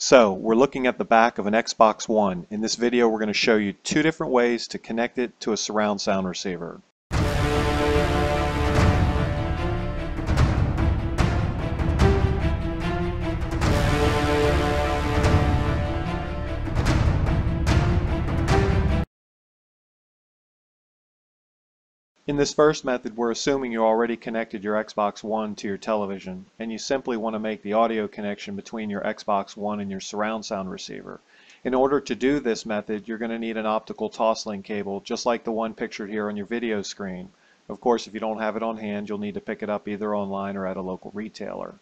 So we're looking at the back of an Xbox One. In this video we're going to show you two different ways to connect it to a surround sound receiver. In this first method, we're assuming you already connected your Xbox One to your television, and you simply want to make the audio connection between your Xbox One and your surround sound receiver. In order to do this method, you're going to need an optical toslink cable, just like the one pictured here on your video screen. Of course, if you don't have it on hand, you'll need to pick it up either online or at a local retailer.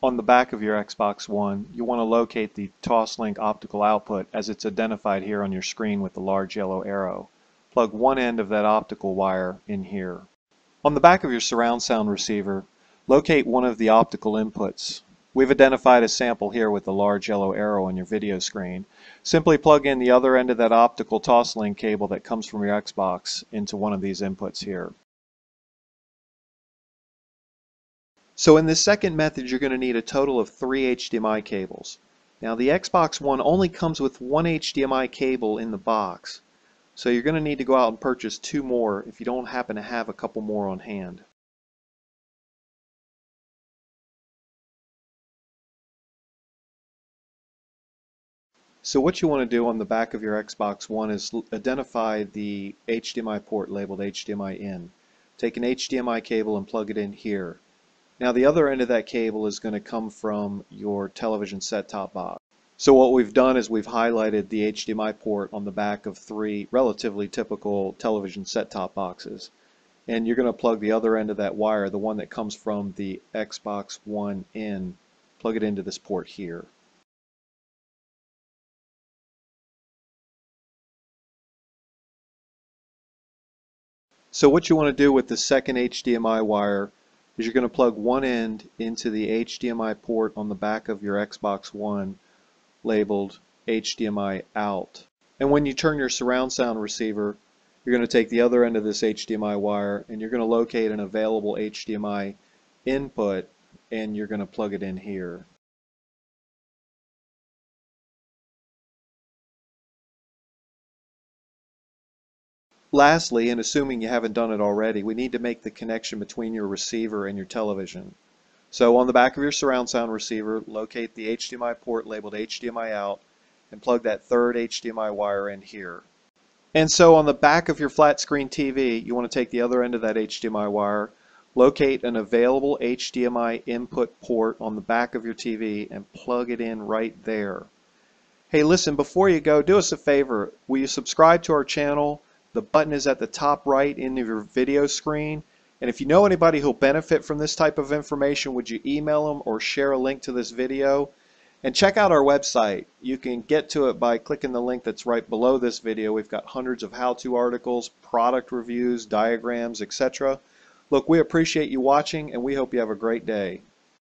On the back of your Xbox One, you want to locate the toslink optical output as it's identified here on your screen with the large yellow arrow. Plug one end of that optical wire in here. On the back of your surround sound receiver, locate one of the optical inputs. We've identified a sample here with the large yellow arrow on your video screen. Simply plug in the other end of that optical toslink cable that comes from your Xbox into one of these inputs here. So in this second method, you're going to need a total of 3 HDMI cables. Now the Xbox One only comes with one HDMI cable in the box. So you're going to need to go out and purchase 2 more if you don't happen to have a couple more on hand. So what you want to do on the back of your Xbox One is identify the HDMI port labeled HDMI in. Take an HDMI cable and plug it in here. Now the other end of that cable is going to come from your television set-top box. So what we've done is we've highlighted the HDMI port on the back of 3 relatively typical television set-top boxes. And you're going to plug the other end of that wire, the one that comes from the Xbox One in, plug it into this port here. So what you want to do with the second HDMI wire is you're going to plug one end into the HDMI port on the back of your Xbox One labeled HDMI out. And when you turn your surround sound receiver, you're going to take the other end of this HDMI wire and you're going to locate an available HDMI input and you're going to plug it in here. Lastly, and assuming you haven't done it already, we need to make the connection between your receiver and your television. So on the back of your surround sound receiver, locate the HDMI port labeled HDMI out and plug that third HDMI wire in here. And so on the back of your flat screen TV, you want to take the other end of that HDMI wire, locate an available HDMI input port on the back of your TV and plug it in right there. Hey, listen, before you go, do us a favor. Will you subscribe to our channel? The button is at the top right in your video screen. And if you know anybody who'll benefit from this type of information, would you email them or share a link to this video? And check out our website. You can get to it by clicking the link that's right below this video. We've got hundreds of how-to articles, product reviews, diagrams, etc. Look, we appreciate you watching and we hope you have a great day.